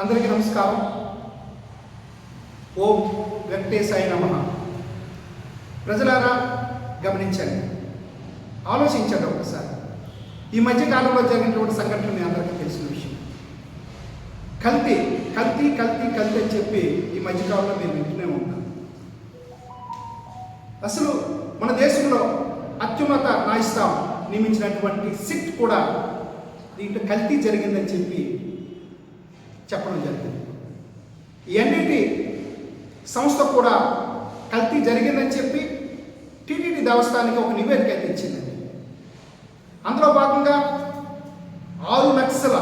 అందరికీ నమస్కారం. ఓం వెంకటేశాయ నమః. ప్రజలారా గమనించండి, ఆలోచించండి ఒకసారి. ఈ మధ్యకాలంలో జరిగినటువంటి సంఘటన మీ అందరికీ తెలిసిన విషయం. కల్తీ కల్తీ కల్తీ కల్తీ అని చెప్పి ఈ మధ్యకాలంలో మీరు వింటూనే ఉంటాం. అసలు మన దేశంలో అత్యున్నత న్యాయస్థానం నియమించినటువంటి సిట్ కూడా దీంట్లో కల్తీ జరిగిందని చెప్పడం జరిగింది. ఎన్డీటీ సంస్థ కూడా కల్తీ జరిగిందని చెప్పి టీటీడీ దేవస్థానానికి ఒక నివేదిక అయితే ఇచ్చిందండి. అందులో భాగంగా 6 లక్షల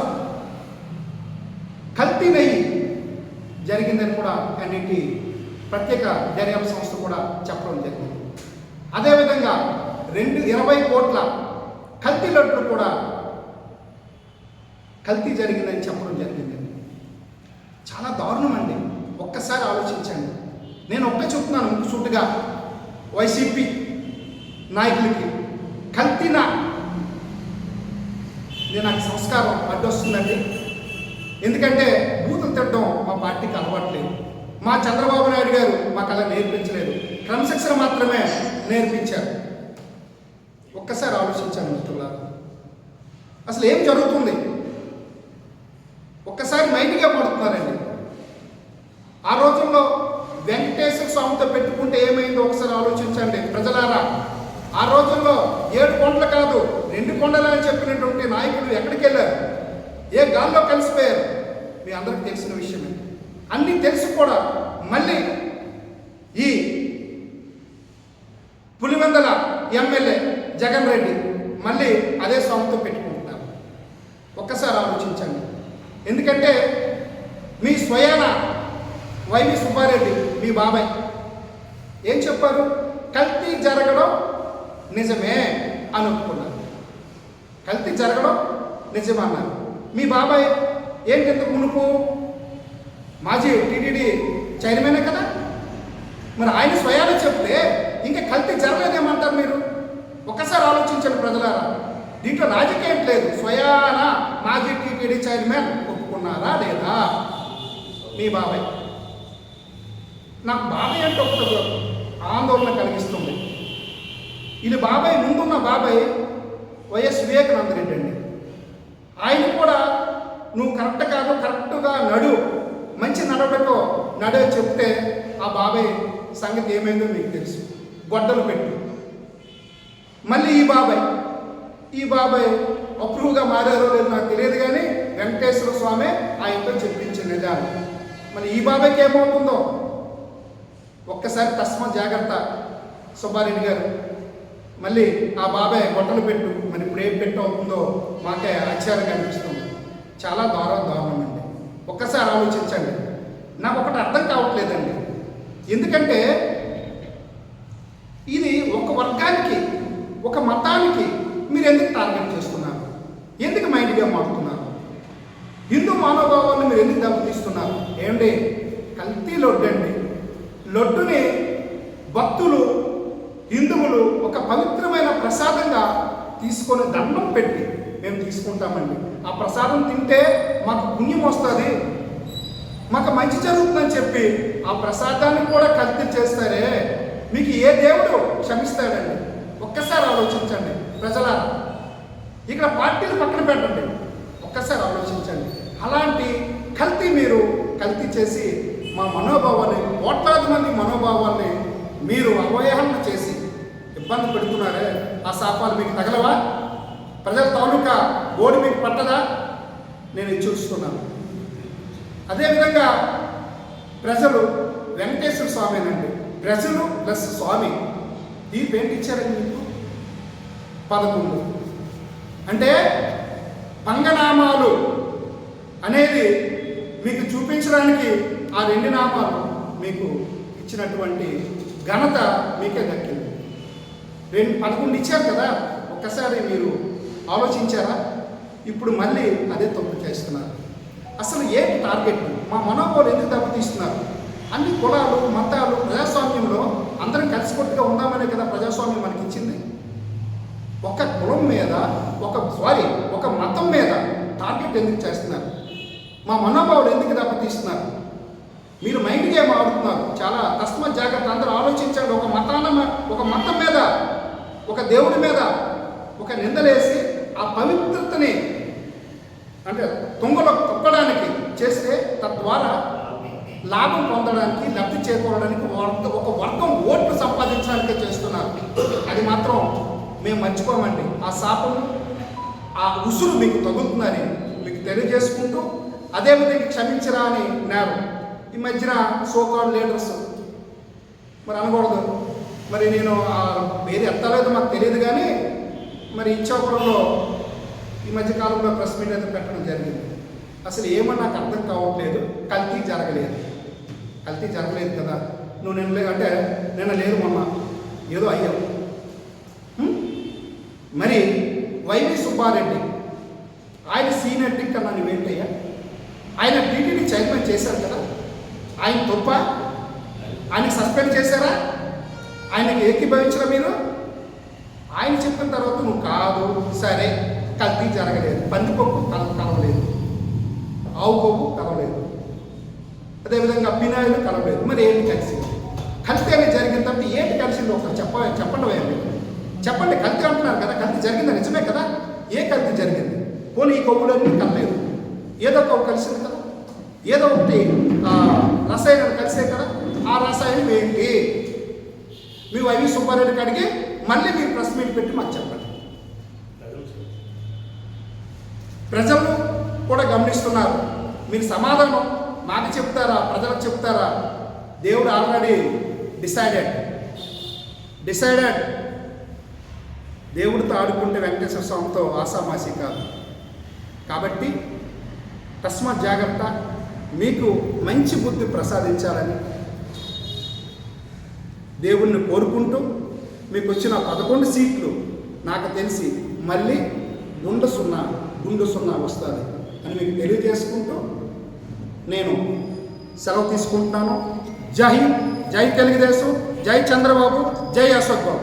కల్తీ నెయ్యి జరిగిందని కూడా ఎన్డీటీ ప్రత్యేక దర్యాప్తు సంస్థ కూడా చెప్పడం జరిగింది. అదేవిధంగా 20 కోట్ల కల్తీ లడ్డులు కూడా కల్తీ జరిగిందని చెప్పడం జరిగింది. చాలా దారుణం అండి. ఒక్కసారి ఆలోచించండి. నేను చెప్తున్నాను ముక్కుసూటిగా వైసీపీ నాయకులకి, కల్తీనా నాకు సంస్కారం అడ్డొస్తుందండి. ఎందుకంటే బూతులు తిట్టడం మా పార్టీకి అలవాట్లేదు. మా చంద్రబాబు నాయుడు గారు మాకు అలా నేర్పించలేదు, క్రమశిక్షణ మాత్రమే నేర్పించారు. ఒక్కసారి ఆలోచించాను మిత్రులారా, అసలు ఏం జరుగుతుంది? ఒక్కసారి మైండ్గా పడుతున్నారండి. ఆ రోజుల్లో వెంకటేశ్వర స్వామితో పెట్టుకుంటే ఏమైందో ఒకసారి ఆలోచించండి ప్రజలారా. ఆ రోజుల్లో 7 కొండలు కాదు 2 కొండలు అని చెప్పినటువంటి నాయకులు ఎక్కడికి వెళ్ళారు? ఏ గాల్లో కలిసిపోయారు? మీ అందరికీ తెలిసిన విషయమే. అన్నీ తెలిసి కూడా మళ్ళీ ఈ పులివెందల ఎమ్మెల్యే జగన్ రెడ్డి మళ్ళీ అదే స్వామితో పెట్టుకుంటున్నారు. ఒక్కసారి ఆలోచించండి. ఎందుకంటే మీ స్వయాన వైవి సుబ్బారెడ్డి మీ బాబాయ్ ఏం చెప్పారు? కల్తీ జరగడం నిజమే అని ఒప్పుకున్నారు. కల్తీ జరగడం నిజమన్నారు. మీ బాబాయ్ ఏంటి ఇంతకు మునుపు మాజీ టీటీడీ చైర్మనే కదా, మరి ఆయన స్వయాన చెప్తే ఇంకా కల్తీ జరగలేదేమంటారు మీరు? ఒక్కసారి ఆలోచించండి ప్రజలారా. దీంట్లో రాజకీయం లేదు. స్వయాన మాజీ టీటీడీ చైర్మన్ ఒప్పుకున్నారా లేదా? మీ బాబాయ్. నాకు బాబాయ్ అంటే ఒక ఆందోళన కలిగిస్తుంది. ఇది బాబాయ్ ముందున్న బాబాయ్ వైఎస్ వివేకానంద రెడ్డి అండి. ఆయన కూడా నువ్వు కరెక్ట్ కాదు, కరెక్ట్గా నడు, మంచి నడవటో నడు చెప్తే ఆ బాబాయ్ సంగతి ఏమైందో మీకు తెలుసు. గొడ్డలు పెట్టు. మళ్ళీ ఈ బాబాయ్ అప్రూవ్గా మారారో లేదు నాకు తెలియదు, కానీ వెంకటేశ్వర స్వామి ఆయనతో చెప్పించిన నిజాలు. మరి ఈ బాబాయ్కి ఏమవుతుందో ఒక్కసారి తస్మ జాగ్రత్త సుబ్బారెడ్డి గారు. మళ్ళీ ఆ బాబాయ్ గొట్టలు పెట్టు, మరి ఇప్పుడు ఏం పెట్టు అవుతుందో మాకే ఆశ్చర్యంగా అనిపిస్తుంది. చాలా దారుణం అండి. ఒక్కసారి ఆలోచించండి. నాకు ఒకటి అర్థం కావట్లేదండి. ఎందుకంటే ఇది ఒక వర్గానికి, ఒక మతానికి మీరు ఎందుకు టార్గెట్ చేస్తున్నారు? ఎందుకు మైండ్గా మారుతున్నారు? హిందూ మనోభావాలను మీరు ఎందుకు దెబ్బతీస్తున్నారు? ఏమండి, కల్తీ లడ్డు అండి. లడ్డుని భక్తులు, హిందువులు ఒక పవిత్రమైన ప్రసాదంగా తీసుకొని దండం పెట్టి మేము తీసుకుంటామండి. ఆ ప్రసాదం తింటే మాకు పుణ్యం వస్తుంది, మాకు మంచి జరుగుతుందని చెప్పి ఆ ప్రసాదాన్ని కూడా కల్తీ చేస్తారే, మీకు ఏ దేవుడు క్షమిస్తాడండి? ఒక్కసారి ఆలోచించండి ప్రజలారా. ఇక్కడ పార్టీలు పక్కన పెట్టండి, ఒక్కసారి ఆలోచించండి. అలాంటి కల్తీ మీరు కల్తీ చేసి మా మనోభావాన్ని, కోట్లాది మంది మనోభావాన్ని మీరు అవహేళన చేసి ఇబ్బంది పెడుతున్నారే, ఆ శాపాలు మీకు తగలవా? ప్రజల తాలూకా బోర్డు మీకు పట్టదా? నేను చూస్తున్నాను. అదేవిధంగా ప్రజలు వెంకటేశ్వర స్వామినండి, ప్రజలు ప్లస్ స్వామి తీర్పు ఏంటి ఇచ్చారండి మీకు? 11 అంటే పంగనామాలు అనేది మీకు చూపించడానికి ఆ 2 నామాలు మీకు ఇచ్చినటువంటి ఘనత మీకే దక్కింది. 11 ఇచ్చారు కదా. ఒక్కసారి మీరు ఆలోచించారా? ఇప్పుడు మళ్ళీ అదే తప్పు చేస్తున్నారు. అసలు ఏంటి టార్గెట్? మా మనోభావాలు ఎందుకు దెబ్బతీస్తున్నారు? అన్ని కులాలు, మతాలు, ప్రజాస్వామ్యంలో అందరం కలిసికట్టుగా ఉందామనే కదా ప్రజాస్వామ్యం మనకి ఇచ్చింది. ఒక కులం మీద, ఒక మతం మీద టార్గెట్ ఎందుకు చేస్తున్నారు? మా మనోభావాలు ఎందుకు దెబ్బతీస్తున్నారు? మీరు మైండ్ గేమ్ ఆడుతున్నారు. చాలా తస్మాత్ జాగ్రత్త. అందరూ ఆలోచించండి. ఒక మతం మీద, ఒక దేవుడి మీద ఒక నిందలేసి ఆ పవిత్రతని అంటే తుంగలో తొక్కడానికి చేస్తే తద్వారా లాభం పొందడానికి, లబ్ధి చేకూరడానికి ఒక వర్గం ఓట్లు సంపాదించడానికి చేస్తున్నారు. అది మాత్రం మేము మర్చిపోమండి. ఆ శాపం, ఆ ఉసురు మీకు తగులుతుందని మీకు తెలియజేసుకుంటూ, అదేవిధంగా క్షమించరా అని నేరం. ఈ మధ్యన సోకాల్ లీడర్స్ మరి అనకూడదు, మరి నేను వేరే ఎత్తలేదు మాకు తెలియదు, కానీ మరి ఇచ్చాపురంలో ఈ మధ్యకాలంలో ప్రెస్ మీట్ అయితే పెట్టడం జరిగింది. అసలు ఏమో నాకు అర్థం కావట్లేదు. కల్తీ జరగలేదు కదా. నువ్వు అంటే నిన్న లేదు మొన్న ఏదో అయ్యావు. మరి వైవి సుబ్బారెడ్డి ఆయన సీనియర్ కన్నా నువ్వేంటయ్యా? ఆయన టీటీడీ చైర్మన్ చేశారు కదా, ఆయన తప్ప? ఆయనకి సస్పెండ్ చేశారా? ఆయనకి ఏకీభవించరా మీరు? ఆయన చెప్పిన తర్వాత నువ్వు కాదు, సరే కల్తీ జరగలేదు, పందిపప్పు కలవలేదు, ఆవు కొవ్వు కలవలేదు, అదేవిధంగా పినాయిలు కలవలేదు, మరి ఏంటి కలిసింది? కల్తీ అనేది జరిగింది తప్ప ఏంటి కలిసింది? ఒకరు చెప్పండి వేయండి, చెప్పండి. కల్తీ అంటున్నారు కదా, కల్తీ జరిగిందా? నిజమే కదా. ఏ కల్తీ జరిగింది? పోనీ ఈ కొవ్వులన్నీ కలలేదు, ఏదో కొవ్వు కలిసింది కదా, ఏదో ఒకటి రసాయనాలు కలిసే కదా. ఆ రసాయనం ఏంటి? మీ వైవి సుబ్బారెడ్డికి అడిగి మళ్ళీ మీరు ప్రెస్ మీట్ పెట్టి మాకు చెప్పండి. ప్రజలు కూడా గమనిస్తున్నారు. మీరు సమాధానం మాకు చెప్తారా, ప్రజలకు చెప్తారా? దేవుడు ఆల్రెడీ డిసైడెడ్. దేవుడితో ఆడుకుంటే వెంకటేశ్వర స్వామితో ఆసామాసి కాదు. కాబట్టి తస్మాత్ జాగ్రత్త. మీకు మంచి బుద్ధి ప్రసాదించాలని దేవుణ్ణి కోరుకుంటూ, మీకు వచ్చిన 11 సీట్లు నాకు తెలిసి మళ్ళీ గుండు సున్నా వస్తుంది అని మీకు తెలియజేసుకుంటూ నేను సెలవు తీసుకుంటున్నాను. జై హింద్, జై తెలుగుదేశం, జై చంద్రబాబు, జై అశోక్ బాబు.